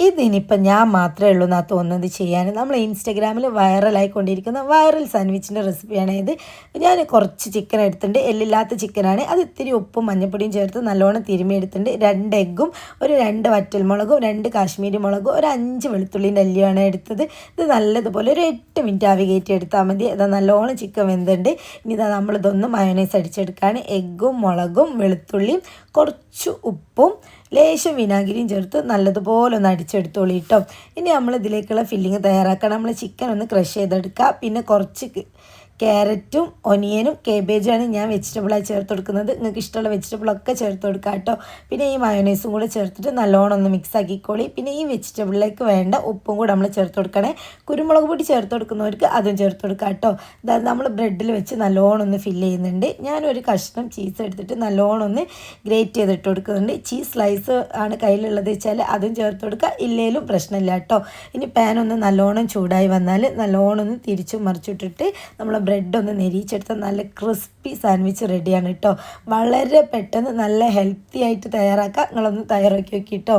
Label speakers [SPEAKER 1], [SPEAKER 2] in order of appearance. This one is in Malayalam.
[SPEAKER 1] ഇതിനിപ്പം ഞാൻ മാത്രമേ ഉള്ളൂ എന്നാണ് തോന്നുന്നത് ചെയ്യാൻ. നമ്മൾ ഇൻസ്റ്റഗ്രാമിൽ വൈറലായിക്കൊണ്ടിരിക്കുന്ന വൈറൽ സാൻഡ്വിച്ചിൻ്റെ റെസിപ്പിയാണ് ഇത്. ഞാൻ കുറച്ച് ചിക്കൻ എടുത്തിട്ടുണ്ട്, എല്ലില്ലാത്ത ചിക്കനാണ്. അത് ഇത്തിരി ഉപ്പും മഞ്ഞൾപ്പൊടിയും ചേർത്ത് നല്ലോണം തിരുമ്മി എടുത്തിട്ടുണ്ട്. 2 എഗ്ഗും ഒരു 2 വറ്റൽമുളകും 2 കാശ്മീരി മുളകും ഒരു 5 വെളുത്തുള്ളിൻ്റെ അല്ലിയാണ് എടുത്തത്. ഇത് നല്ലതുപോലെ ഒരു 8 മിനിറ്റ് ആവി കയറ്റി എടുത്താൽ മതി. ഇതാ നല്ലോണം ചിക്കൻ വെന്തുണ്ട്. ഇനി ഇതാ നമ്മളിതൊന്ന് മയോണൈസ് അടിച്ചെടുക്കുകയാണ്. എഗ്ഗും മുളകും വെളുത്തുള്ളിയും കുറച്ച് ഉപ്പും ലേശം വിനാഗിരിയും ചേർത്ത് നല്ലതുപോലെ ഒന്ന് അടിച്ചെടുത്തോളൂ കേട്ടോ. ഇനി നമ്മൾ ഇതിലേക്കുള്ള ഫില്ലിങ് തയ്യാറാക്കണം. നമ്മൾ ചിക്കൻ ഒന്ന് ക്രഷ് ചെയ്തെടുക്കുക. പിന്നെ കുറച്ച് ക്യാരറ്റും ഒനിയനും കേബേജാണ് ഞാൻ വെജിറ്റബിളായി ചേർത്ത് കൊടുക്കുന്നത്. നിങ്ങൾക്ക് ഇഷ്ടമുള്ള വെജിറ്റബിളൊക്കെ ചേർത്ത് കൊടുക്കുക കേട്ടോ. പിന്നെ ഈ മയോണൈസും കൂടെ ചേർത്തിട്ട് നല്ലോണം ഒന്ന് മിക്സ് ആക്കിക്കോളി. പിന്നെ ഈ വെജിറ്റബിളിലേക്ക് വേണ്ട ഉപ്പും കൂടെ നമ്മൾ ചേർത്ത് കൊടുക്കണേ. കുരുമുളക് പൊടി ചേർത്ത് കൊടുക്കുന്നവർക്ക് അതും ചേർത്ത് കൊടുക്കുക കേട്ടോ. അതായത് നമ്മൾ ബ്രെഡിൽ വെച്ച് നല്ലോണം ഒന്ന് ഫില്ല് ചെയ്യുന്നുണ്ട്. ഞാനൊരു കഷ്ണം ചീസ് എടുത്തിട്ട് നല്ലോണം ഒന്ന് ഗ്രേറ്റ് ചെയ്തിട്ട് കൊടുക്കുന്നുണ്ട്. ചീസ് സ്ലൈസ് ആണ് കയ്യിലുള്ളത് വെച്ചാൽ അതും ചേർത്ത് കൊടുക്കുക, ഇല്ലേലും പ്രശ്നമില്ല കേട്ടോ. ഇനി പാൻ ഒന്ന് നല്ലോണം ചൂടായി വന്നാൽ നല്ലോണം ഒന്ന് തിരിച്ചും മറിച്ചിട്ടിട്ട് നമ്മൾ ബ്രെഡ് ഒന്ന് നെരിച്ചെടുത്താൽ നല്ല ക്രിസ്പി സാൻഡ്വിച്ച് റെഡിയാണ് കേട്ടോ. വളരെ പെട്ടെന്ന് നല്ല ഹെൽത്തി ആയിട്ട് തയ്യാറാക്കാം. നിങ്ങളൊന്ന് തയ്യാറാക്കി നോക്കി കേട്ടോ.